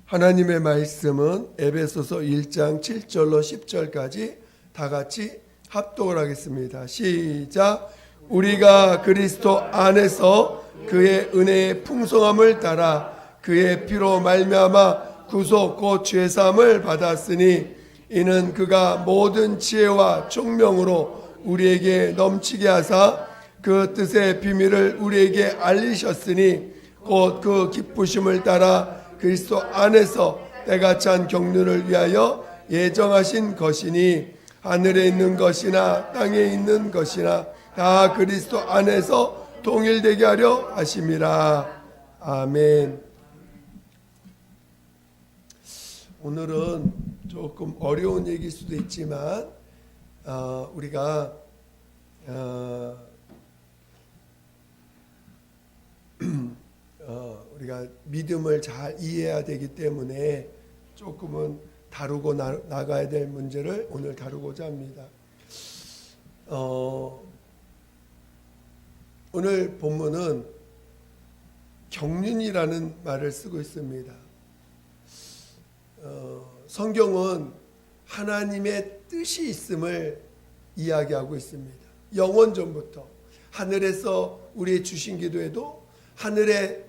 하나님의 말씀은 에베소서 1장 7절로 10절까지 다 같이 합독을 하겠습니다. 시작. 우리가 그리스도 안에서 그의 은혜의 풍성함을 따라 그의 피로 말미암아 구속 곧 죄사함을 받았으니 이는 그가 모든 지혜와 총명으로 우리에게 넘치게 하사 그 뜻의 비밀을 우리에게 알리셨으니 곧 그 기쁘심을 따라 그리스도 안에서 때가 찬 경륜을 위하여 예정하신 것이니 하늘에 있는 것이나 땅에 있는 것이나 다 그리스도 안에서 통일되게 하려 하심이라. 아멘. 오늘은 조금 어려운 얘기일 수도 있지만 우리가 우리가 믿음을 잘 이해해야 되기 때문에 조금은 다루고 나가야 될 문제를 오늘 다루고자 합니다. 오늘 본문은 경륜이라는 말을 쓰고 있습니다. 성경은 하나님의 뜻이 있음을 이야기하고 있습니다. 영원 전부터 하늘에서 우리의 주신 기도에도 하늘의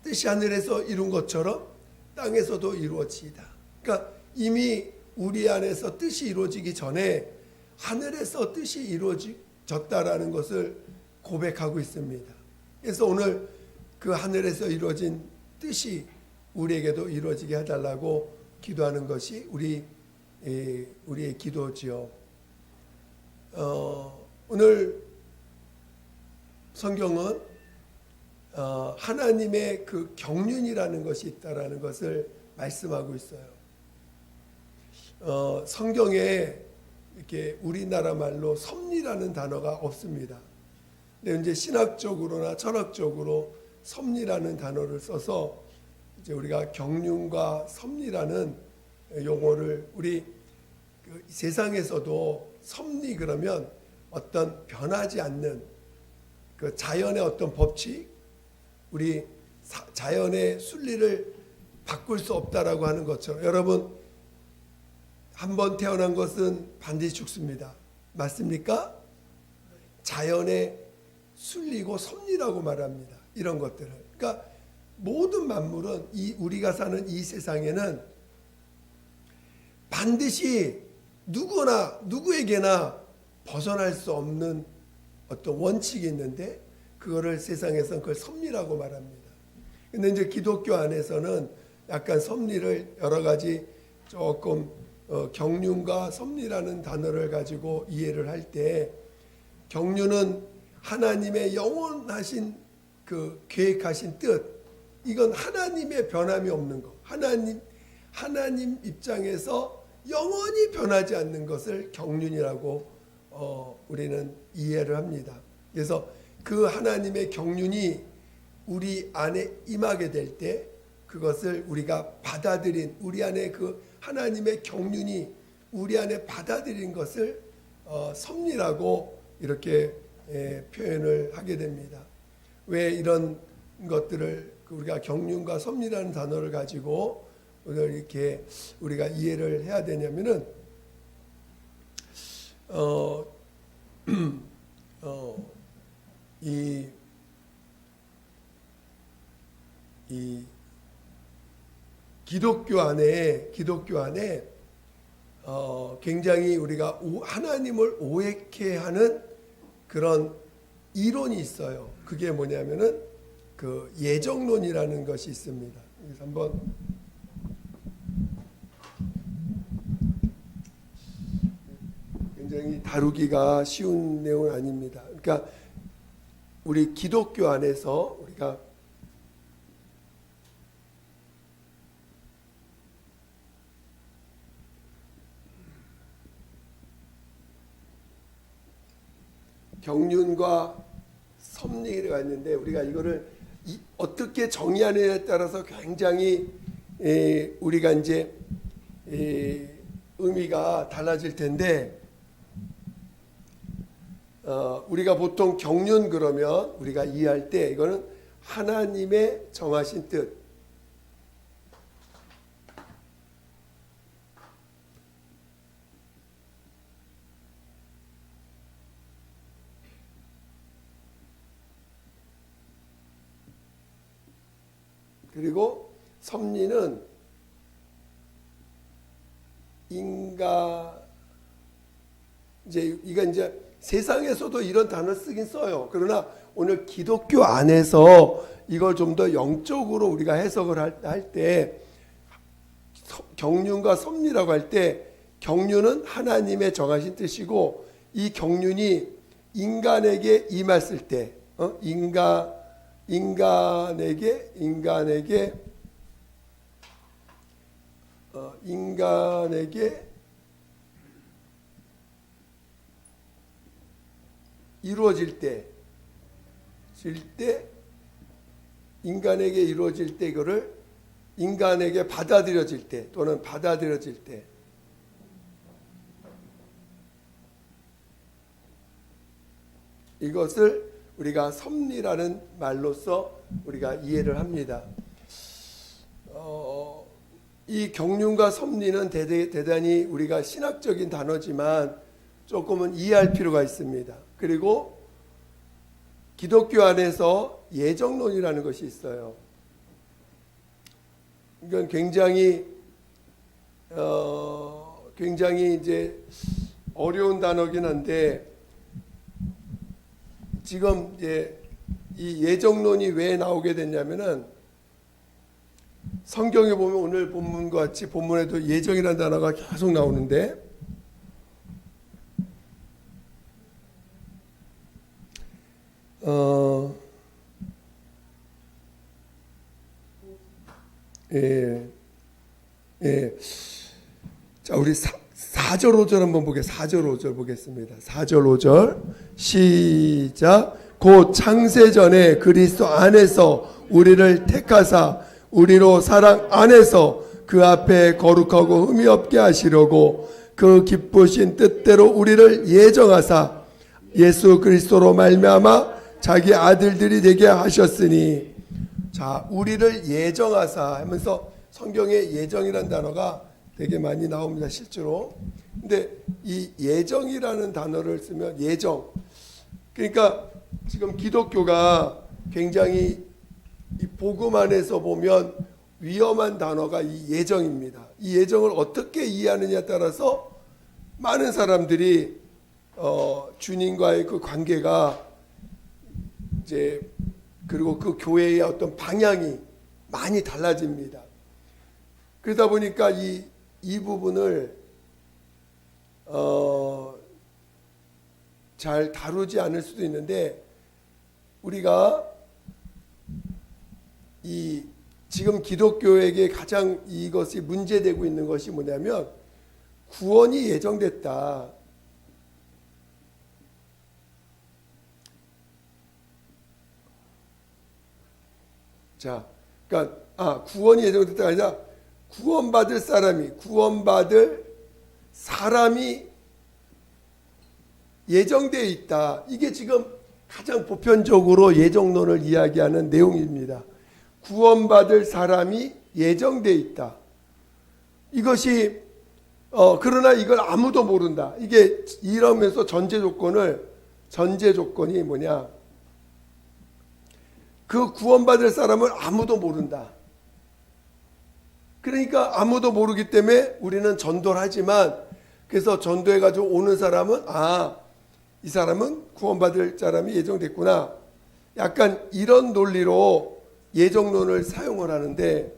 뜻이 하늘에서 이룬 것처럼 땅에서도 이루어지이다. 그러니까 이미 우리 안에서 뜻이 이루어지기 전에 하늘에서 뜻이 이루어졌다라는 것을 고백하고 있습니다. 그래서 오늘 그 하늘에서 이루어진 뜻이 우리에게도 이루어지게 해달라고 기도하는 것이 우리의 기도지요. 오늘 성경은 하나님의 그 경륜이라는 것이 있다라는 것을 말씀하고 있어요. 성경에 이렇게 우리나라 말로 섭리라는 단어가 없습니다. 근데 이제 신학적으로나 철학적으로 섭리라는 단어를 써서 이제 우리가 경륜과 섭리라는 용어를 우리 그 세상에서도 섭리 그러면 어떤 변하지 않는 그 자연의 어떤 법칙, 우리 자연의 순리를 바꿀 수 없다라고 하는 것처럼 여러분 한 번 태어난 것은 반드시 죽습니다. 맞습니까? 자연의 순리고 섭리라고 말합니다. 이런 것들을. 그러니까 모든 만물은 우리가 사는 이 세상에는 반드시 누구에게나 벗어날 수 없는 어떤 원칙이 있는데 그거를 세상에서는 그걸 섭리라고 말합니다. 근데 이제 기독교 안에서는 약간 섭리를 여러 가지 조금 경륜과 섭리라는 단어를 가지고 이해를 할 때 경륜은 하나님의 영원하신 그 계획하신 뜻, 이건 하나님의 변함이 없는 것, 하나님 입장에서 영원히 변하지 않는 것을 경륜이라고 우리는 이해를 합니다. 그래서 그 하나님의 경륜이 우리 안에 임하게 될 때 그것을 우리가 받아들인 우리 안에 그 하나님의 경륜이 우리 안에 받아들인 것을 섭리라고 이렇게 표현을 하게 됩니다. 왜 이런 것들을 우리가 경륜과 섭리라는 단어를 가지고 오늘 이렇게 우리가 이해를 해야 되냐면은 이 기독교 안에 굉장히 우리가 하나님을 오해케 하는 그런 이론이 있어요. 그게 뭐냐면은 그 예정론이라는 것이 있습니다. 그래서 한번 굉장히 다루기가 쉬운 내용은 아닙니다. 그러니까 우리 기독교 안에서 우리가 경륜과 섭리가 있는데 우리가 이거를 어떻게 정의하느냐에 따라서 굉장히 우리가 이제 의미가 달라질 텐데 우리가 보통 경륜 그러면 우리가 이해할 때 이거는 하나님의 정하신 뜻, 그리고 섭리는 이제 세상에서도 이런 단어 쓰긴 써요. 그러나 오늘 기독교 안에서 이걸 좀 더 영적으로 우리가 해석을 할 때 경륜과 섭리라고 할 때 경륜은 하나님의 정하신 뜻이고 이 경륜이 인간에게 임했을 때 인간에게 이루어질 때 인간에게 이루어질 때 이거를 인간에게 받아들여질 때 또는 받아들여질 때 이것을 우리가 섭리라는 말로써 우리가 이해를 합니다. 이 경륜과 섭리는 대단히 우리가 신학적인 단어지만 조금은 이해할 필요가 있습니다. 그리고 기독교 안에서 예정론이라는 것이 있어요. 이건 굉장히 이제 어려운 단어긴 한데 지금 이제 이 예정론이 왜 나오게 됐냐면은 성경에 보면 오늘 본문과 같이 본문에도 예정이라는 단어가 계속 나오는데 자, 우리 4절 5절 한번 4절 5절 보겠습니다. 4절 5절 시작. 곧 창세전에 그리스도 안에서 우리를 택하사 우리로 사랑 안에서 그 앞에 거룩하고 흠이 없게 하시려고 그 기쁘신 뜻대로 우리를 예정하사 예수 그리스도로 말미암아 자기 아들들이 되게 하셨으니. 자, 우리를 예정하사 하면서 성경에 예정이라는 단어가 되게 많이 나옵니다, 실제로. 근데 이 예정이라는 단어를 쓰면 예정, 그러니까 지금 기독교가 굉장히 이 복음 안에서 보면 위험한 단어가 이 예정입니다. 이 예정을 어떻게 이해하느냐에 따라서 많은 사람들이 주님과의 그 관계가 이제 그리고 그 교회의 어떤 방향이 많이 달라집니다. 그러다 보니까 이 부분을 잘 다루지 않을 수도 있는데 우리가 지금 기독교에게 가장 이것이 문제되고 있는 것이 뭐냐면 구원이 예정됐다. 자, 그러니까 구원이 예정됐다가 아니라 구원받을 사람이 예정되어 있다. 이게 지금 가장 보편적으로 예정론을 이야기하는 내용입니다. 구원받을 사람이 예정되어 있다. 이것이 그러나 이걸 아무도 모른다. 이게 이러면서 전제 조건이 뭐냐? 그 구원받을 사람을 아무도 모른다. 그러니까 아무도 모르기 때문에 우리는 전도를 하지만 그래서 전도해가지고 오는 사람은 이 사람은 구원받을 사람이 예정됐구나. 약간 이런 논리로 예정론을 사용을 하는데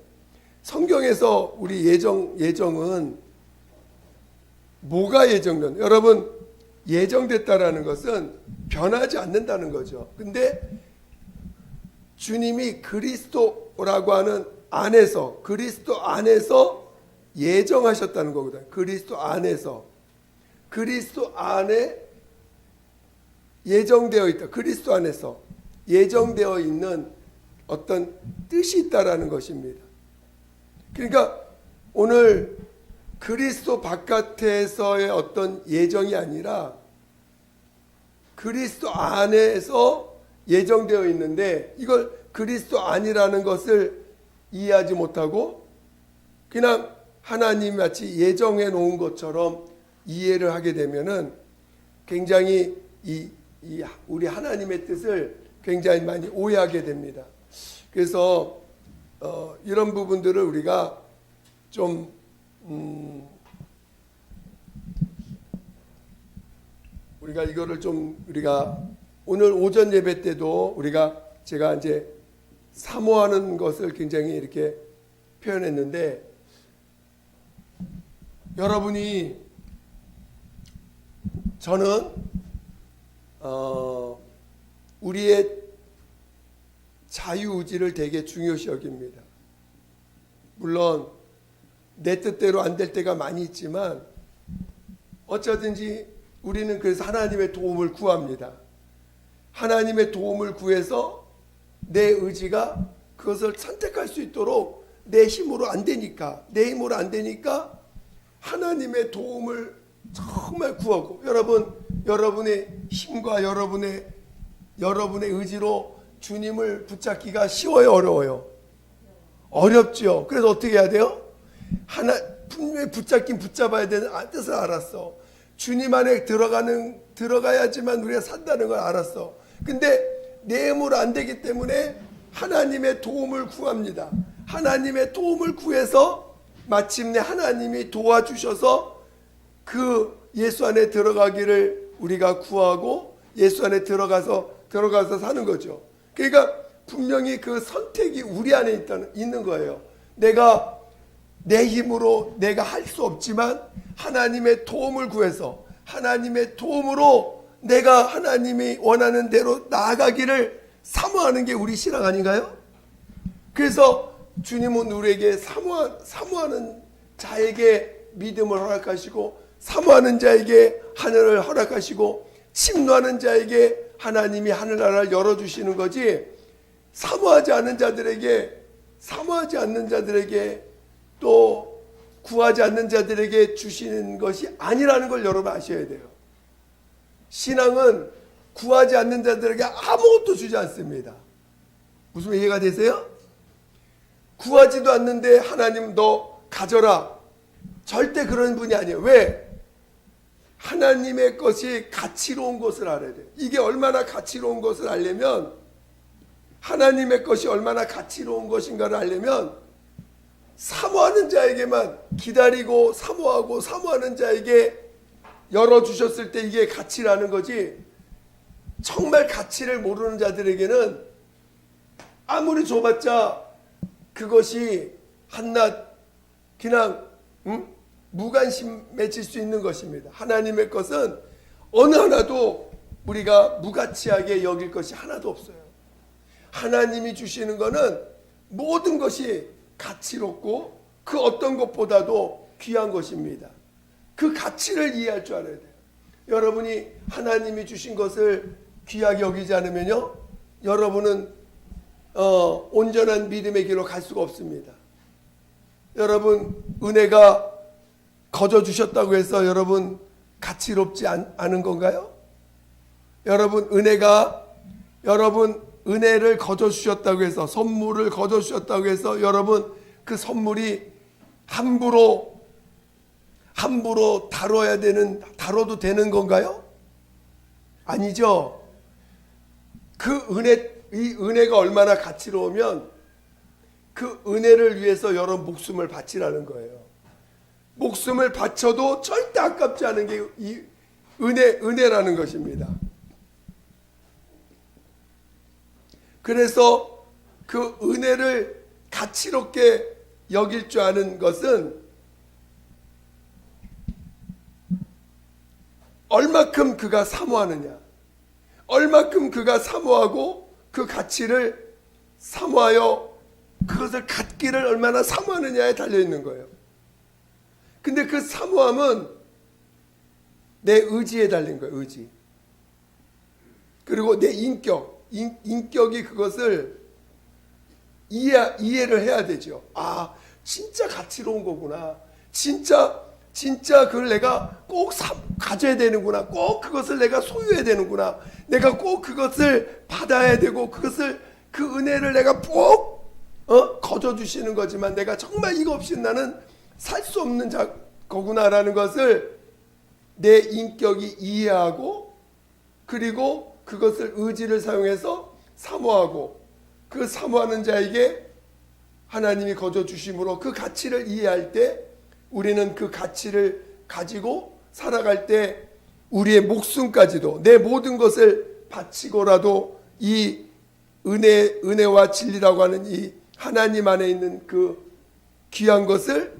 성경에서 우리 예정은 뭐가 예정론? 여러분 예정됐다라는 것은 변하지 않는다는 거죠. 근데 주님이 그리스도라고 하는 그리스도 안에서 예정하셨다는 거거든요. 그리스도 안에 예정되어 있다. 그리스도 안에서 예정되어 있는 어떤 뜻이 있다라는 것입니다. 그러니까 오늘 그리스도 바깥에서의 어떤 예정이 아니라 그리스도 안에서 예정되어 있는데 이걸 그리스도 안이라는 것을 이해하지 못하고 그냥 하나님 마치 예정해 놓은 것처럼 이해를 하게 되면은 굉장히 우리 하나님의 뜻을 굉장히 많이 오해하게 됩니다. 그래서 이런 부분들을 우리가 좀 우리가 이거를 좀 우리가 오늘 오전 예배 때도 제가 이제 사모하는 것을 굉장히 이렇게 표현했는데, 여러분이 저는 우리의 자유의지를 되게 중요시 여깁니다. 물론 내 뜻대로 안 될 때가 많이 있지만 어쩌든지 우리는 그래서 하나님의 도움을 구합니다. 하나님의 도움을 구해서 내 의지가 그것을 선택할 수 있도록 내 힘으로 안 되니까 하나님의 도움을 정말 구하고, 여러분의 힘과 여러분의 의지로 주님을 붙잡기가 쉬워요, 어려워요? 어렵죠. 그래서 어떻게 해야 돼요? 분명히 붙잡긴 붙잡아야 되는 뜻을 알았어. 주님 안에 들어가야지만 우리가 산다는 걸 알았어. 근데 내 힘으로 안 되기 때문에 하나님의 도움을 구합니다. 하나님의 도움을 구해서 마침내 하나님이 도와주셔서 그 예수 안에 들어가기를 우리가 구하고 예수 안에 들어가서 사는 거죠. 그러니까 분명히 그 선택이 우리 안에 있는 거예요. 내가 내 힘으로 내가 할 수 없지만 하나님의 도움을 구해서 하나님의 도움으로 내가 하나님이 원하는 대로 나아가기를 사모하는 게 우리 신앙 아닌가요? 그래서 주님은 우리에게 사모하는 자에게 믿음을 허락하시고, 사모하는 자에게 하늘을 허락하시고, 침노하는 자에게 하나님이 하늘나라를 열어주시는 거지, 사모하지 않는 자들에게 또 구하지 않는 자들에게 주시는 것이 아니라는 걸 여러분 아셔야 돼요. 신앙은 구하지 않는 자들에게 아무것도 주지 않습니다. 무슨 이해가 되세요? 구하지도 않는데 하나님 너 가져라, 절대 그런 분이 아니에요. 왜? 하나님의 것이 가치로운 것을 알아야 돼요. 이게 얼마나 가치로운 것을 알려면, 하나님의 것이 얼마나 가치로운 것인가를 알려면 사모하는 자에게만 기다리고 사모하는 자에게 열어주셨을 때 이게 가치라는 거지, 정말 가치를 모르는 자들에게는 아무리 줘봤자 그것이 한낱 그냥 무관심해질 수 있는 것입니다. 하나님의 것은 어느 하나도 우리가 무가치하게 여길 것이 하나도 없어요. 하나님이 주시는 것은 모든 것이 가치롭고 그 어떤 것보다도 귀한 것입니다. 그 가치를 이해할 줄 알아야 돼요. 여러분이 하나님이 주신 것을 귀하게 여기지 않으면요, 여러분은 온전한 믿음의 길로 갈 수가 없습니다. 여러분, 은혜가 거저 주셨다고 해서 여러분 가치롭지 않은 건가요? 여러분, 은혜를 거저 주셨다고 해서, 선물을 거저 주셨다고 해서 여러분 그 선물이 함부로 다뤄도 되는 건가요? 아니죠. 이 은혜가 얼마나 가치로우면 그 은혜를 위해서 여러분 목숨을 바치라는 거예요. 목숨을 바쳐도 절대 아깝지 않은 게 이 은혜라는 것입니다. 그래서 그 은혜를 가치롭게 여길 줄 아는 것은 얼마큼 그가 사모하느냐, 얼마큼 그가 사모하고 그 가치를 사모하여 그것을 갖기를 얼마나 사모하느냐에 달려있는 거예요. 근데 그 사모함은 내 의지에 달린 거예요. 의지. 그리고 내 인격이 그것을 이해를 해야 되죠. 아, 진짜 가치로운 거구나. 진짜 그걸 내가 꼭 가져야 되는구나. 꼭 그것을 내가 소유해야 되는구나. 내가 꼭 그것을 받아야 되고, 그 은혜를 내가 꼭 거저 주시는 거지만 내가 정말 이거 없이 나는 살 수 없는 거구나라는 것을 내 인격이 이해하고, 그리고 그것을 의지를 사용해서 사모하고, 그 사모하는 자에게 하나님이 거저 주심으로 그 가치를 이해할 때 우리는 그 가치를 가지고 살아갈 때 우리의 목숨까지도 내 모든 것을 바치고라도 이 은혜와 진리라고 하는 이 하나님 안에 있는 그 귀한 것을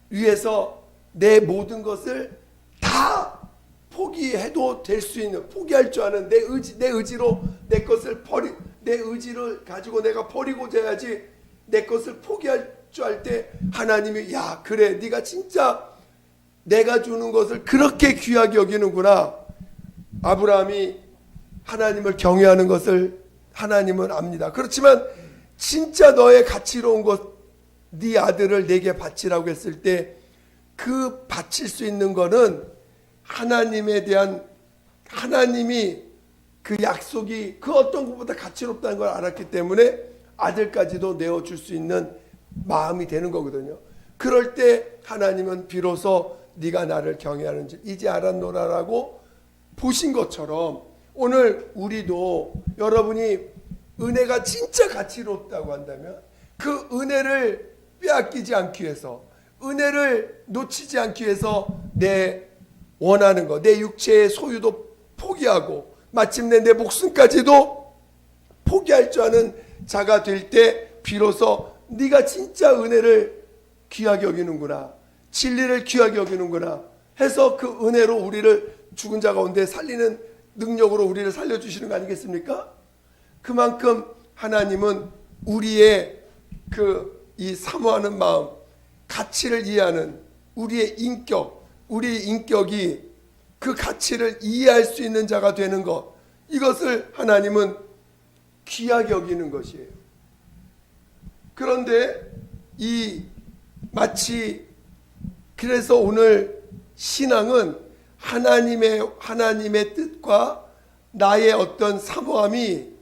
위해서 내 모든 것을 다 포기해도 될 수 있는, 포기할 줄 아는 내 의지로 내 것을 내 의지를 가지고 내가 버리고자 해야지 내 것을 포기할 줄 알 때 하나님이 야 그래 네가 진짜 내가 주는 것을 그렇게 귀하게 여기는구나. 아브라함이 하나님을 경외하는 것을 하나님은 압니다. 그렇지만 진짜 너의 가치로운 것, 네 아들을 내게 바치라고 했을 때 그 바칠 수 있는 거는 하나님에 대한, 하나님이 그 약속이 그 어떤 것보다 가치롭다는 걸 알았기 때문에 아들까지도 내어줄 수 있는 마음이 되는 거거든요. 그럴 때 하나님은 비로소 네가 나를 경외하는지 이제 알았노라라고 보신 것처럼 오늘 우리도 여러분이 은혜가 진짜 가치롭다고 한다면 그 은혜를 빼앗기지 않기 위해서, 은혜를 놓치지 않기 위해서 내 원하는 것, 내 육체의 소유도 포기하고 마침내 내 목숨까지도 포기할 줄 아는 자가 될 때 비로소 네가 진짜 은혜를 귀하게 여기는구나, 진리를 귀하게 여기는구나 해서 그 은혜로 우리를 죽은 자 가운데 살리는 능력으로 우리를 살려주시는 거 아니겠습니까? 그만큼 하나님은 우리의 이 사모하는 마음, 가치를 이해하는 우리의 인격이 그 가치를 이해할 수 있는 자가 되는 것, 이것을 하나님은 귀하게 여기는 것이에요. 그런데 그래서 오늘 신앙은 하나님의 뜻과 나의 어떤 사모함이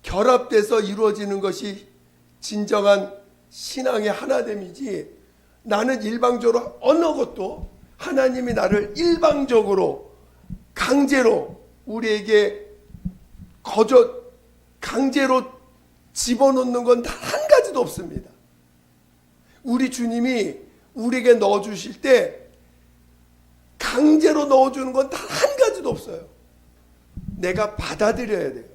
결합돼서 이루어지는 것이 진정한 신앙의 하나됨이지, 나는 일방적으로 어느 것도 하나님이 나를 일방적으로 강제로 우리에게 강제로 집어넣는 건 단 한 가지도 없습니다. 우리 주님이 우리에게 넣어주실 때 강제로 넣어주는 건 단 한 가지도 없어요. 내가 받아들여야 돼요.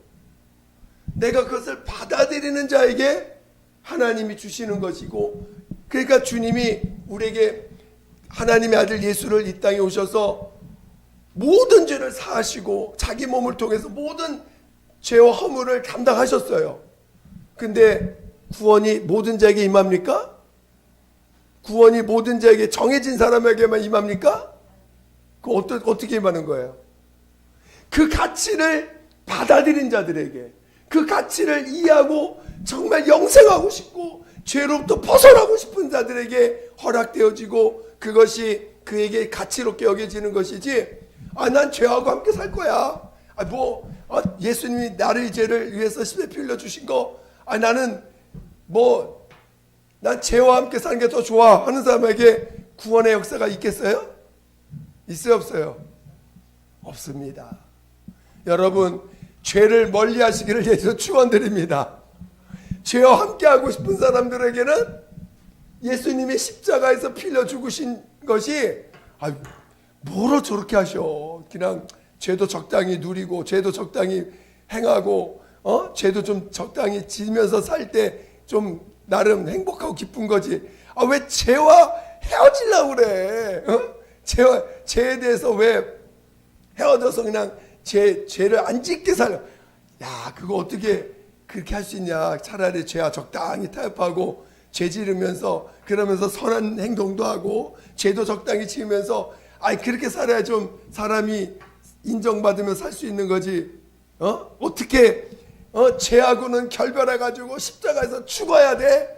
내가 그것을 받아들이는 자에게 하나님이 주시는 것이고, 그러니까 주님이 우리에게 하나님의 아들 예수를 이 땅에 오셔서 모든 죄를 사하시고 자기 몸을 통해서 모든 죄와 허물을 감당하셨어요. 근데 구원이 모든 자에게 임합니까? 구원이 모든 자에게, 정해진 사람에게만 임합니까? 그 어떻게 임하는 거예요? 그 가치를 받아들인 자들에게, 그 가치를 이해하고 정말 영생하고 싶고 죄로부터 벗어나고 싶은 자들에게 허락되어지고 그것이 그에게 가치롭게 여겨지는 것이지, 난 죄하고 함께 살 거야. 예수님이 나를 죄를 위해서 십자가에 피 흘려 주신 거, 나는 난 죄와 함께 사는 게 더 좋아 하는 사람에게 구원의 역사가 있겠어요? 있어요, 없어요? 없습니다. 여러분, 죄를 멀리 하시기를 예수 축원드립니다. 죄와 함께 하고 싶은 사람들에게는 예수님이 십자가에서 피 흘려 죽으신 것이 뭐로 저렇게 하셔. 그냥 죄도 적당히 누리고 죄도 적당히 행하고 죄도 좀 적당히 지면서 살 때 좀 나름 행복하고 기쁜 거지. 왜 죄와 헤어지려고 그래? 죄에 대해서 왜 헤어져서 그냥 죄를 안 짓게 살려? 야, 그거 어떻게 그렇게 할 수 있냐? 차라리 죄와 적당히 타협하고 죄 지르면서 그러면서 선한 행동도 하고 죄도 적당히 지으면서 그렇게 살아야 좀 사람이 인정받으며 살 수 있는 거지. 어떻게 죄하고는 결별해가지고 십자가에서 죽어야 돼?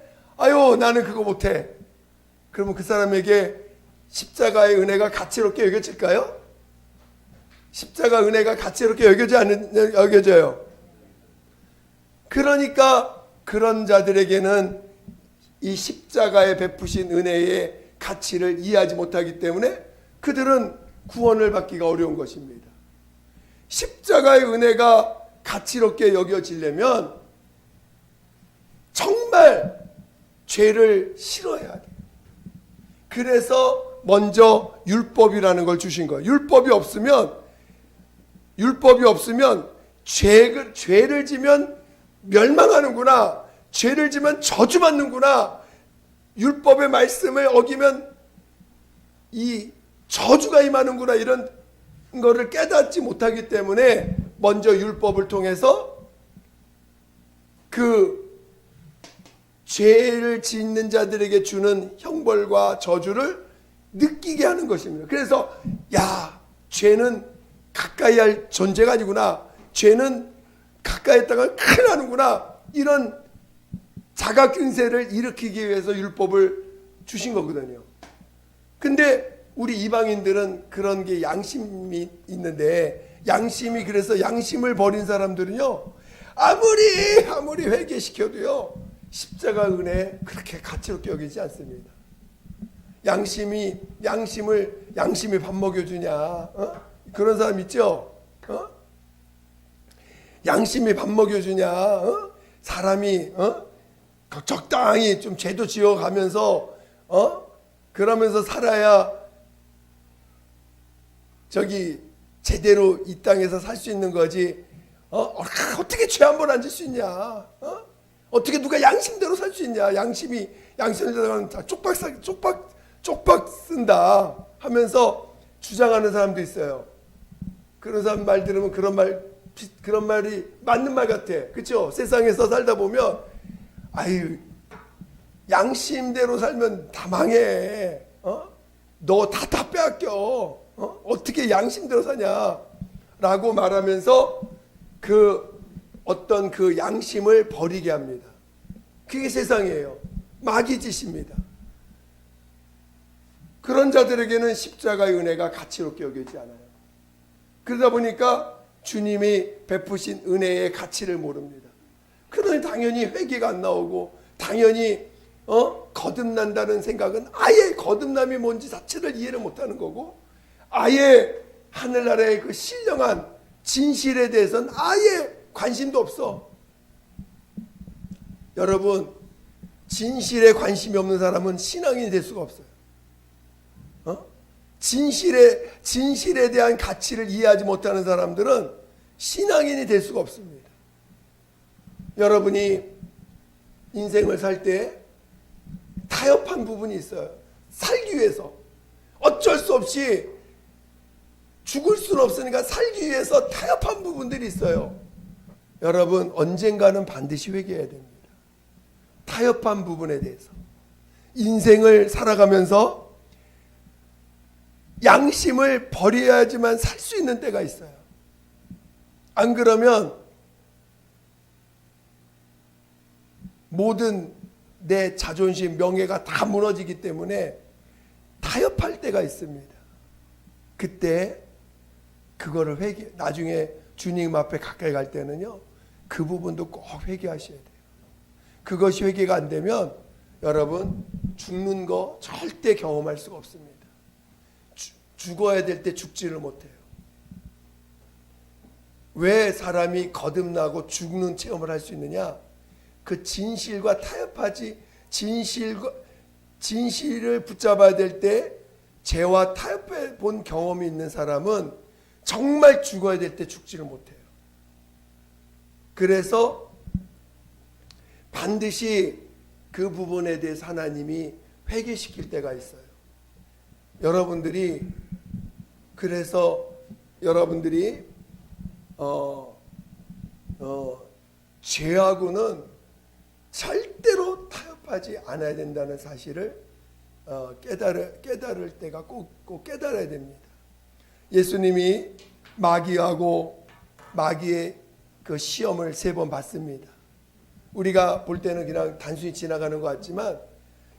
나는 그거 못해. 그러면 그 사람에게 십자가의 은혜가 가치롭게 여겨질까요? 십자가 은혜가 가치롭게 여겨져요. 그러니까 그런 자들에게는 이 십자가에 베푸신 은혜의 가치를 이해하지 못하기 때문에 그들은 구원을 받기가 어려운 것입니다. 십자가의 은혜가 가치롭게 여겨지려면 죄를 싫어해야 돼. 그래서 먼저 율법이라는 걸 주신 거예요. 율법이 없으면 죄를 지면 멸망하는구나. 죄를 지면 저주받는구나. 율법의 말씀을 어기면 이 저주가 임하는구나. 이런 거를 깨닫지 못하기 때문에 먼저 율법을 통해서 그 죄를 짓는 자들에게 주는 형벌과 저주를 느끼게 하는 것입니다. 그래서 죄는 가까이 할 존재가 아니구나. 죄는 가까이 했다가 큰일 나는구나. 이런 자각균세를 일으키기 위해서 율법을 주신 거거든요. 근데 우리 이방인들은 그런 게 양심이 있는데, 그래서 양심을 버린 사람들은요, 아무리 회개시켜도요, 십자가 은혜 그렇게 가치롭게 여기지 않습니다. 양심이 밥 먹여주냐? 그런 사람 있죠? 양심이 밥 먹여주냐? 사람이 적당히 좀 죄도 지어가면서 그러면서 살아야 제대로 이 땅에서 살 수 있는 거지. 어떻게 죄 한 번 안 질 수 있냐? 어떻게 누가 양심대로 살 수 있냐? 양심대로 다 쪽박 쓴다 하면서 주장하는 사람도 있어요. 그런 사람 말 들으면 그런 말이 맞는 말 같아. 그렇죠? 세상에서 살다 보면 양심대로 살면 다 망해. 너 다 빼앗겨. 어떻게 양심대로 사냐? 라고 말하면서 어떤 그 양심을 버리게 합니다. 그게 세상이에요. 마귀 짓입니다. 그런 자들에게는 십자가의 은혜가 가치롭게 여겨지지 않아요. 그러다 보니까 주님이 베푸신 은혜의 가치를 모릅니다. 그러니 당연히 회개가 안 나오고, 당연히 거듭난다는 생각은 아예 거듭남이 뭔지 자체를 이해를 못하는 거고, 아예 하늘나라의 그 신령한 진실에 대해서는 아예 관심도 없어. 여러분, 진실에 관심이 없는 사람은 신앙인이 될 수가 없어요. 진실에 대한 가치를 이해하지 못하는 사람들은 신앙인이 될 수가 없습니다. 여러분이 인생을 살 때 타협한 부분이 있어요. 살기 위해서 어쩔 수 없이 죽을 수는 없으니까 살기 위해서 타협한 부분들이 있어요. 여러분, 언젠가는 반드시 회개해야 됩니다. 타협한 부분에 대해서. 인생을 살아가면서 양심을 버려야지만 살 수 있는 때가 있어요. 안 그러면 모든 내 자존심, 명예가 다 무너지기 때문에 타협할 때가 있습니다. 그때 그거를 나중에 주님 앞에 가까이 갈 때는요, 그 부분도 꼭 회개하셔야 돼요. 그것이 회개가 안 되면 여러분, 죽는 거 절대 경험할 수가 없습니다. 죽어야 될 때 죽지를 못해요. 왜 사람이 거듭나고 죽는 체험을 할 수 있느냐? 그 진실과 타협하지, 진실을 붙잡아야 될 때 죄와 타협해 본 경험이 있는 사람은 정말 죽어야 될 때 죽지를 못해요. 그래서 반드시 그 부분에 대해서 하나님이 회개시킬 때가 있어요. 그래서 여러분들이 죄하고는 절대로 타협하지 않아야 된다는 사실을 깨달을 때가 꼭 깨달아야 됩니다. 예수님이 마귀의 그 시험을 3번 받습니다. 우리가 볼 때는 그냥 단순히 지나가는 것 같지만,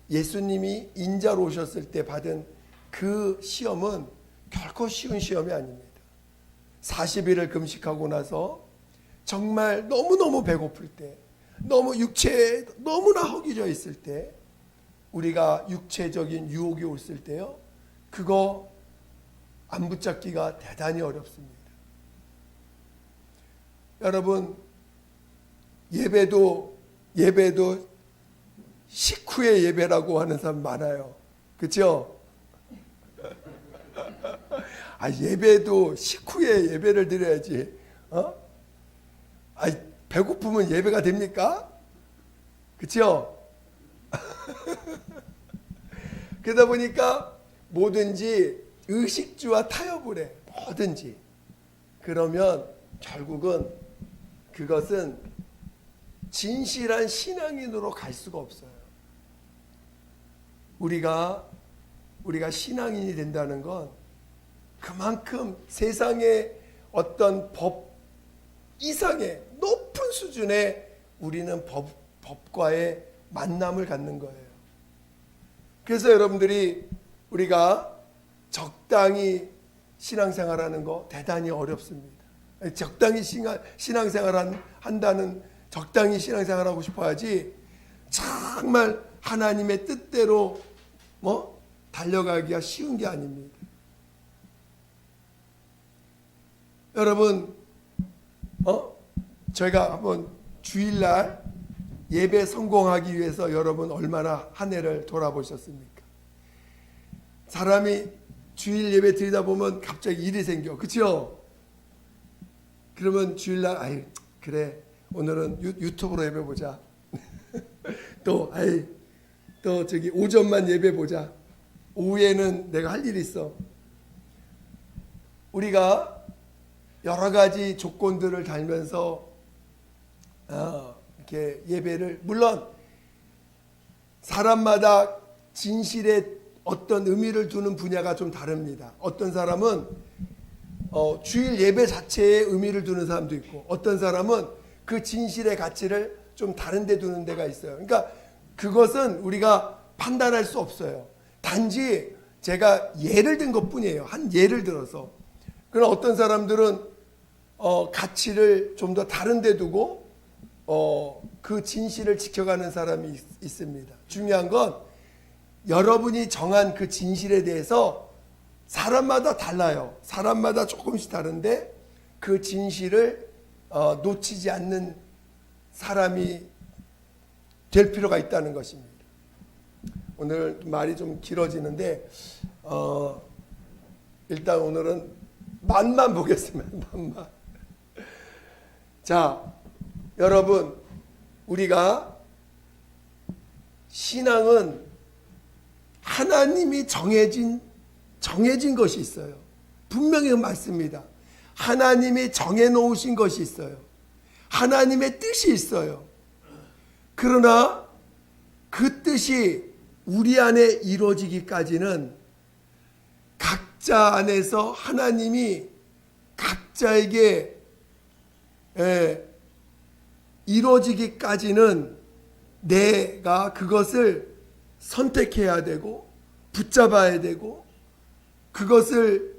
예수님이 인자로 오셨을 때 받은 그 시험은 결코 쉬운 시험이 아닙니다. 40일을 금식하고 나서 정말 너무너무 배고플 때, 너무 육체에 너무나 허기져 있을 때, 우리가 육체적인 유혹이 왔을 때요, 그거 안 붙잡기가 대단히 어렵습니다. 여러분, 예배도 식후의 예배라고 하는 사람 많아요. 그렇죠? 예배도 식후에 예배를 드려야지. 배고프면 예배가 됩니까? 그렇죠? 그러다 보니까 뭐든지 의식주와 타협을 해. 뭐든지. 그러면 결국은 그것은 진실한 신앙인으로 갈 수가 없어요. 우리가 신앙인이 된다는 건 그만큼 세상의 어떤 법 이상의 높은 수준의 우리는 법과의 만남을 갖는 거예요. 그래서 여러분들이 우리가 적당히 신앙생활하는 거 대단히 어렵습니다. 적당히 신앙생활 한다는 적당히 신앙생활하고 싶어야지 정말 하나님의 뜻대로 달려가기가 쉬운 게 아닙니다. 여러분, 저희가 한번 주일날 예배 성공하기 위해서 여러분 얼마나 한 해를 돌아보셨습니까? 사람이 주일 예배 드리다 보면 갑자기 일이 생겨. 그렇죠? 그러면 주일날 그래 오늘은 유튜브로 예배 보자. 또 저기 오전만 예배 보자. 오후에는 내가 할 일이 있어. 우리가 여러 가지 조건들을 달면서 이렇게 예배를, 물론 사람마다 진실에 어떤 의미를 두는 분야가 좀 다릅니다. 어떤 사람은 주일 예배 자체에 의미를 두는 사람도 있고, 어떤 사람은 그 진실의 가치를 좀 다른 데 두는 데가 있어요. 그러니까 그것은 우리가 판단할 수 없어요. 단지 제가 예를 든 것뿐이에요. 한 예를 들어서. 그러나 어떤 사람들은 가치를 좀 더 다른 데 두고 그 진실을 지켜가는 사람이 있습니다. 중요한 건 여러분이 정한 그 진실에 대해서 사람마다 달라요. 사람마다 조금씩 다른데 그 진실을 놓치지 않는 사람이 될 필요가 있다는 것입니다. 오늘 말이 좀 길어지는데 일단 오늘은 맛만 보겠습니다. 맛만. 자, 여러분, 우리가 신앙은 하나님이 정해진 것이 있어요. 분명히 맞습니다. 하나님이 정해놓으신 것이 있어요. 하나님의 뜻이 있어요. 그러나 그 뜻이 우리 안에 이루어지기까지는 각자 안에서 하나님이 각자에게 이루어지기까지는 내가 그것을 선택해야 되고 붙잡아야 되고 그것을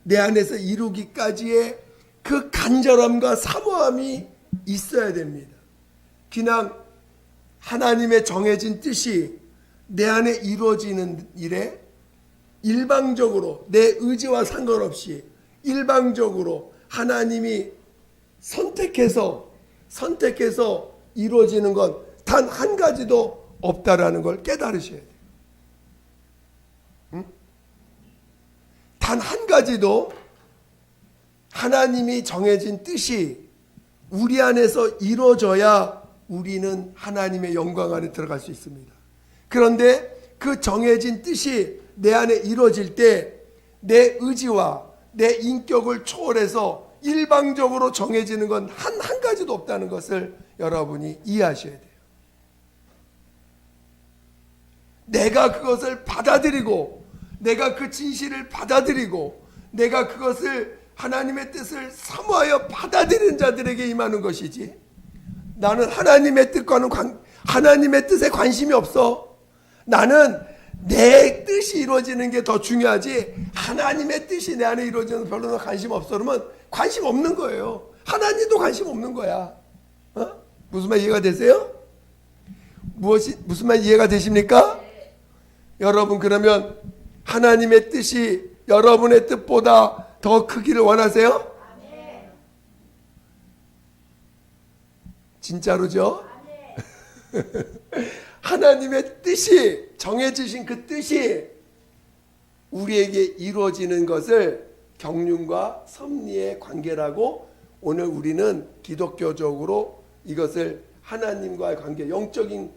내 안에서 이루기까지의 그 간절함과 사모함이 있어야 됩니다. 그냥 하나님의 정해진 뜻이 내 안에 이루어지는 일에 일방적으로 내 의지와 상관없이 일방적으로 하나님이 선택해서 이루어지는 건 단 한 가지도 없다라는 걸 깨달으셔야 돼요. 단 한 가지도 하나님이 정해진 뜻이 우리 안에서 이루어져야 우리는 하나님의 영광 안에 들어갈 수 있습니다. 그런데 그 정해진 뜻이 내 안에 이루어질 때 내 의지와 내 인격을 초월해서 일방적으로 정해지는 건 한 가지도 없다는 것을 여러분이 이해하셔야 돼요. 내가 그것을 받아들이고 내가 그 진실을 받아들이고 내가 그것을 하나님의 뜻을 사모하여 받아들이는 자들에게 임하는 것이지, 나는 하나님의 뜻과는 하나님의 뜻에 관심이 없어, 나는 내 뜻이 이루어지는 게 더 중요하지 하나님의 뜻이 내 안에 이루어지는 별로 관심 없어, 그러면 관심 없는 거예요. 하나님도 관심 없는 거야. 무슨 말 이해가 되세요? 무슨 말 이해가 되십니까? 여러분, 그러면 하나님의 뜻이 여러분의 뜻보다 더 크기를 원하세요? 진짜로죠? 하나님의 뜻이, 정해지신 그 뜻이 우리에게 이루어지는 것을 경륜과 섭리의 관계라고 오늘 우리는 기독교적으로 이것을 하나님과의 관계, 영적인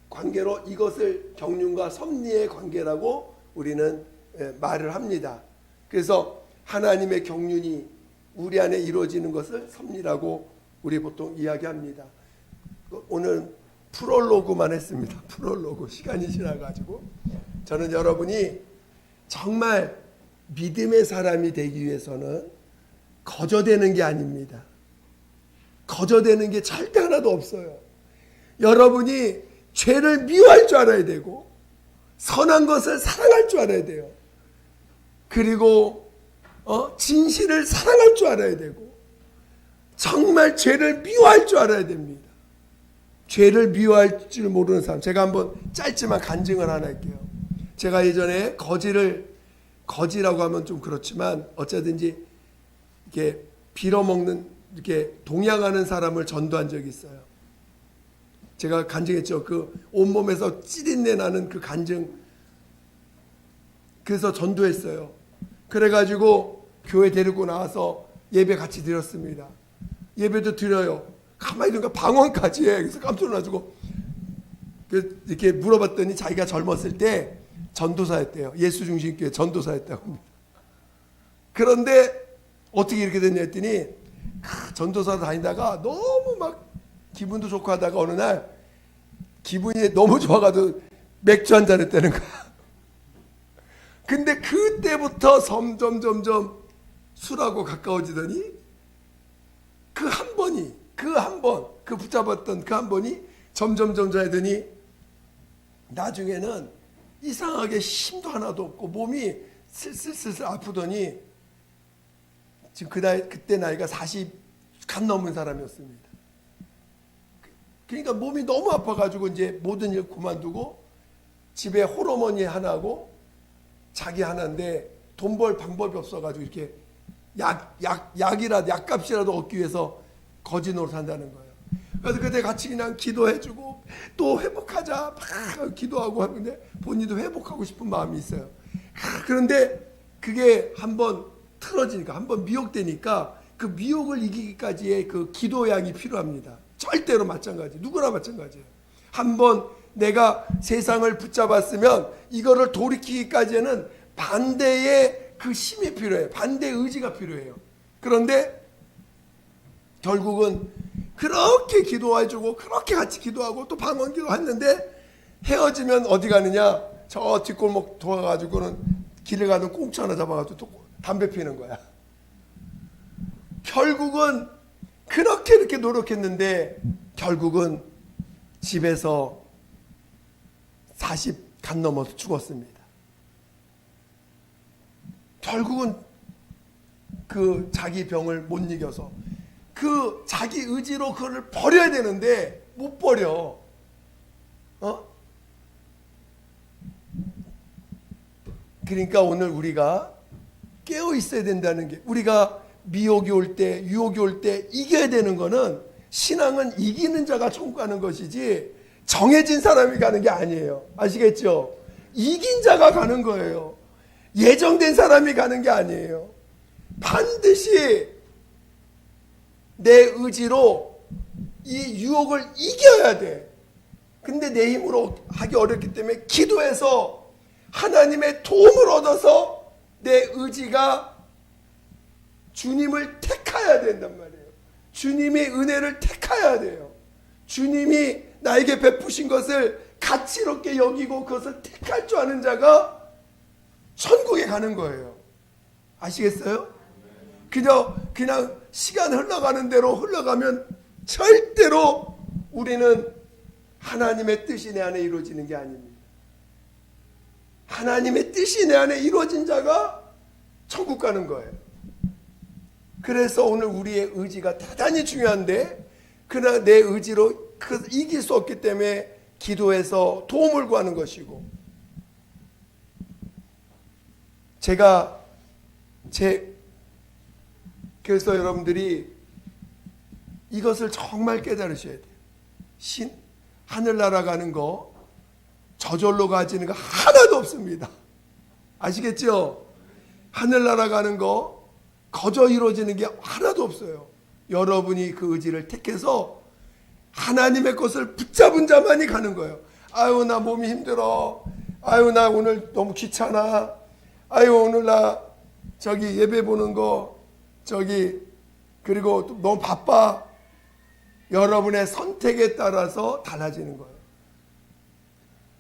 관계로 이것을 경륜과 섭리의 관계라고 우리는 말을 합니다. 그래서 하나님의 경륜이 우리 안에 이루어지는 것을 섭리라고 우리 보통 이야기합니다. 오늘 프롤로그만 했습니다. 프롤로그. 시간이 지나가지고 저는 여러분이 정말 믿음의 사람이 되기 위해서는 거저되는 게 아닙니다. 거저되는 게 절대 하나도 없어요. 여러분이 죄를 미워할 줄 알아야 되고 선한 것을 사랑할 줄 알아야 돼요. 그리고 진실을 사랑할 줄 알아야 되고 정말 죄를 미워할 줄 알아야 됩니다. 죄를 미워할 줄 모르는 사람, 제가 한번 짧지만 간증을 하나 할게요. 제가 예전에 거지라고 하면 좀 그렇지만 어쩌든지 이렇게 빌어먹는, 이렇게 동양하는 사람을 전도한 적이 있어요. 제가 간증했죠. 그 온몸에서 찌린내 나는 그 간증. 그래서 전도했어요. 그래가지고 교회 데리고 나와서 예배 같이 드렸습니다. 예배도 드려요. 가만히 있으니까 방언까지 해. 그래서 깜짝 놀라가지고 이렇게 물어봤더니 자기가 젊었을 때 전도사였대요. 예수중심교회 전도사였다고 합니다. 그런데 어떻게 이렇게 됐냐 했더니 전도사 다니다가 너무 막 기분도 좋고 하다가 어느 날 기분이 너무 좋아가지고 맥주 한잔 했다는 거야. 근데 그때부터 점점 술하고 가까워지더니 그 한 번 붙잡았던 그 한 번이 점점 하더니 나중에는 이상하게 힘도 하나도 없고 몸이 슬슬 아프더니 지금 그때 나이가 40 간 넘은 사람이었습니다. 그러니까 몸이 너무 아파가지고 이제 모든 일 그만두고 집에 홀어머니 하나고 자기 하나인데 돈 벌 방법이 없어가지고 이렇게 약값이라도 얻기 위해서 거지 노릇 한다는 거예요. 그래서 그때 같이 그냥 기도해주고 또 회복하자 막 기도하고 하는데 본인도 회복하고 싶은 마음이 있어요. 그런데 그게 한번 틀어지니까, 한번 미혹되니까 그 미혹을 이기기까지의 그 기도량이 필요합니다. 절대로 마찬가지, 누구나 마찬가지예요. 한번 내가 세상을 붙잡았으면 이거를 돌이키기까지는 반대의 그 힘이 필요해요. 반대의 의지가 필요해요. 그런데 결국은 그렇게 기도해주고 그렇게 같이 기도하고 또 방언 기도했는데 헤어지면 어디 가느냐, 저 뒷골목 돌아가지고는 길을 가는 꽁초 하나 잡아가지고 또 담배 피는 거야. 결국은 그렇게 노력했는데 결국은 집에서 40 간 넘어서 죽었습니다. 결국은 그 자기 병을 못 이겨서 그 자기 의지로 그걸 버려야 되는데 못 버려. 그러니까 오늘 우리가 깨어 있어야 된다는 게, 우리가 미혹이 올 때, 유혹이 올 때 이겨야 되는 거는, 신앙은 이기는 자가 천국 가는 것이지 정해진 사람이 가는 게 아니에요. 아시겠죠? 이긴 자가 가는 거예요. 예정된 사람이 가는 게 아니에요. 반드시 내 의지로 이 유혹을 이겨야 돼. 근데 내 힘으로 하기 어렵기 때문에 기도해서 하나님의 도움을 얻어서 내 의지가 주님을 택해야 된단 말이에요. 주님이 은혜를 택해야 돼요. 주님이 나에게 베푸신 것을 가치롭게 여기고 그것을 택할 줄 아는 자가 천국에 가는 거예요. 아시겠어요? 그냥 시간 흘러가는 대로 흘러가면 절대로 우리는 하나님의 뜻이 내 안에 이루어지는 게 아닙니다. 하나님의 뜻이 내 안에 이루어진 자가 천국 가는 거예요. 그래서 오늘 우리의 의지가 대단히 중요한데, 그러나 내 의지로 이길 수 없기 때문에 기도해서 도움을 구하는 것이고, 그래서 여러분들이 이것을 정말 깨달으셔야 돼요. 하늘나라 가는 거, 저절로 가지는 거 하나도 없습니다. 아시겠죠? 하늘나라 가는 거 거저 이루어지는 게 하나도 없어요. 여러분이 그 의지를 택해서 하나님의 것을 붙잡은 자만이 가는 거예요. 아유, 나 몸이 힘들어. 아유, 나 오늘 너무 귀찮아. 아유, 오늘 나 예배 보는 거 그리고 또 너무 바빠. 여러분의 선택에 따라서 달라지는 거예요.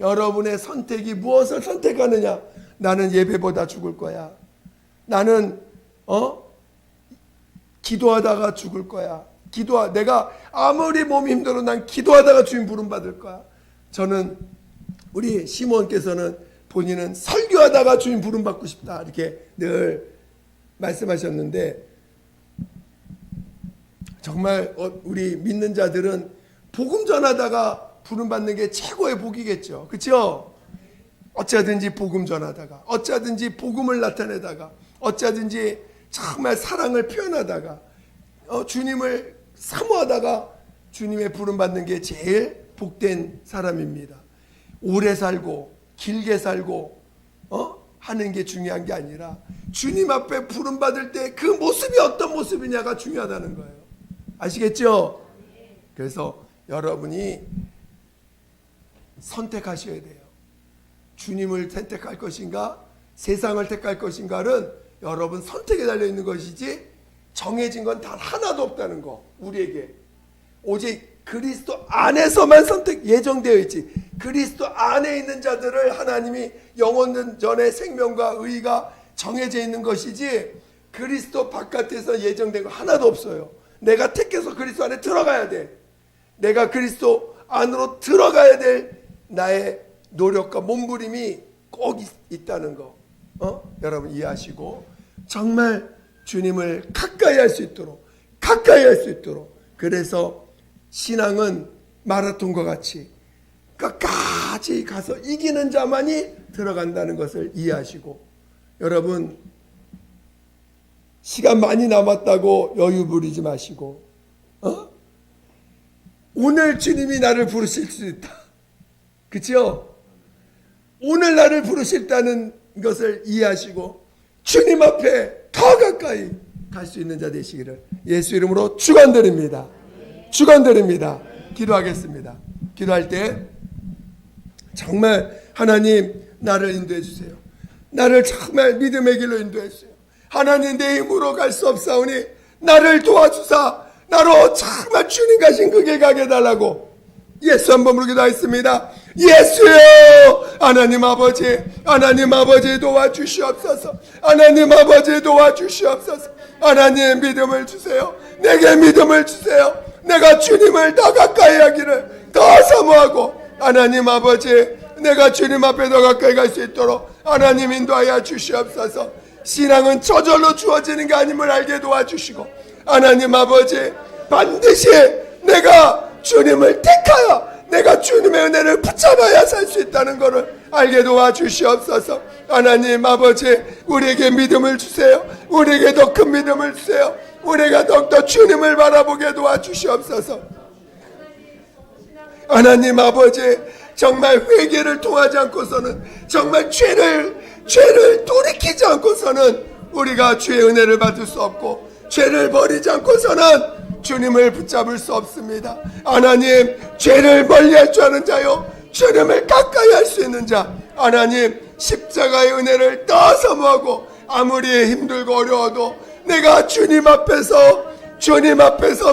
여러분의 선택이 무엇을 선택하느냐? 나는 예배보다 죽을 거야. 나는 기도하다가 죽을 거야. 내가 아무리 몸이 힘들어 난 기도하다가 주님 부름 받을 거야. 저는 우리 시몬께서는 본인은 설교하다가 주님 부름 받고 싶다 이렇게 늘 말씀하셨는데, 정말 우리 믿는 자들은 복음 전하다가 부름 받는 게 최고의 복이겠죠. 그렇죠? 어쩌든지 복음 전하다가, 어쩌든지 복음을 나타내다가, 어쩌든지 정말 사랑을 표현하다가, 주님을 사모하다가 주님의 부름 받는 게 제일 복된 사람입니다. 오래 살고 길게 살고 하는 게 중요한 게 아니라 주님 앞에 부름 받을 때 그 모습이 어떤 모습이냐가 중요하다는 거예요. 아시겠죠? 그래서 여러분이 선택하셔야 돼요. 주님을 선택할 것인가, 세상을 택할 것인가는 여러분 선택에 달려있는 것이지 정해진 건 단 하나도 없다는 거. 우리에게 오직 그리스도 안에서만 예정되어 있지, 그리스도 안에 있는 자들을 하나님이 영원 전에 생명과 의가 정해져 있는 것이지 그리스도 바깥에서 예정된 거 하나도 없어요. 내가 택해서 그리스도 안에 들어가야 돼. 내가 그리스도 안으로 들어가야 될 나의 노력과 몸부림이 꼭 있다는 거, 여러분 이해하시고 정말 주님을 가까이 할 수 있도록, 그래서 신앙은 마라톤과 같이 끝까지 가서 이기는 자만이 들어간다는 것을 이해하시고, 여러분 시간 많이 남았다고 여유 부리지 마시고, 오늘 주님이 나를 부르실 수 있다. 그렇죠? 오늘 나를 부르실다는 것을 이해하시고 주님 앞에 더 가까이 갈 수 있는 자 되시기를 예수 이름으로 축원드립니다. 기도하겠습니다. 기도할 때 정말 하나님 나를 인도해 주세요. 나를 정말 믿음의 길로 인도해 주세요. 하나님 내 힘으로 갈 수 없사오니 나를 도와주사 나로 정말 주님 가신 그 길 가게 해달라고 예수 한 번 부르기도 했습니다. 예수여, 하나님 아버지 도와주시옵소서. 하나님 믿음을 주세요. 내게 믿음을 주세요. 내가 주님을 더 가까이 하기를 더 사모하고, 하나님 아버지 내가 주님 앞에 더 가까이 갈 수 있도록 하나님 인도하여 주시옵소서. 신앙은 저절로 주어지는 게 아님을 알게 도와주시고, 하나님 아버지 반드시 내가 주님을 택하여 내가 주님의 은혜를 붙잡아야 살 수 있다는 것을 알게 도와주시옵소서. 하나님 아버지 우리에게 믿음을 주세요. 우리에게 더 큰 믿음을 주세요. 우리가 더욱더 주님을 바라보게 도와주시옵소서. 하나님 아버지 정말 회개를 통하지 않고서는, 정말 죄를 돌이키지 않고서는 우리가 주의 은혜를 받을 수 없고, 죄를 버리지 않고서는 주님을 붙잡을 수 없습니다. 하나님 죄를 멀리할 줄 아는 자요, 주님을 가까이 할 수 있는 자, 하나님 십자가의 은혜를 더 사모하고 아무리 힘들고 어려워도 내가 주님 앞에서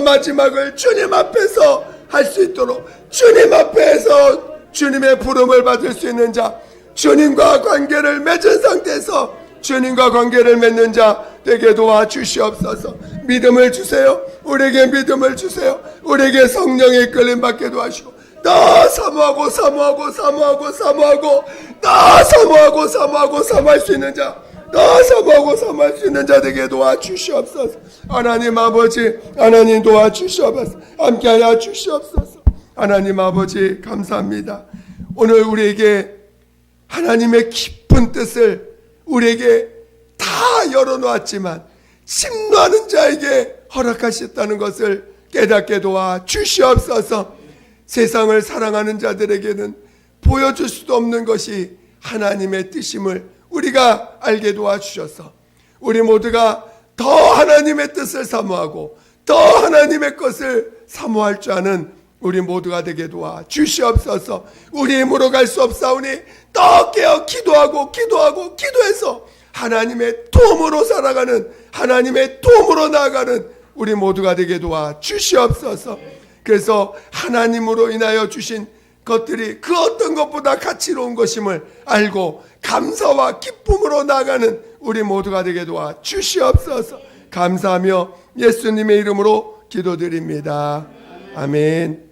마지막을 주님 앞에서 할 수 있도록, 주님 앞에서 주님의 부름을 받을 수 있는 자, 주님과 관계를 맺은 상태에서 주님과 관계를 맺는 자 되게 도와주시옵소서. 믿음을 주세요. 우리에게 믿음을 주세요. 우리에게 성령의 이끌림 받게 도와주시고, 더 사모하고 사모할 수 있는 자, 더 사모하고 사모할 수 있는 자 되게 도와주시옵소서. 하나님 아버지, 하나님 도와주시옵소서. 함께하여 주시옵소서. 하나님 아버지 감사합니다. 오늘 우리에게 하나님의 깊은 뜻을 우리에게 다 열어놓았지만 심노하는 자에게 허락하셨다는 것을 깨닫게 도와 주시옵소서. 세상을 사랑하는 자들에게는 보여줄 수도 없는 것이 하나님의 뜻임을 우리가 알게 도와주셔서 우리 모두가 더 하나님의 뜻을 사모하고 더 하나님의 것을 사모할 줄 아는 우리 모두가 되게 도와 주시옵소서. 우리 힘으로 갈 수 없사오니 더 깨어 기도해서 하나님의 도움으로 살아가는, 하나님의 도움으로 나아가는 우리 모두가 되게 도와 주시옵소서. 그래서 하나님으로 인하여 주신 것들이 그 어떤 것보다 가치로운 것임을 알고 감사와 기쁨으로 나아가는 우리 모두가 되게 도와 주시옵소서. 감사하며 예수님의 이름으로 기도드립니다. 아멘.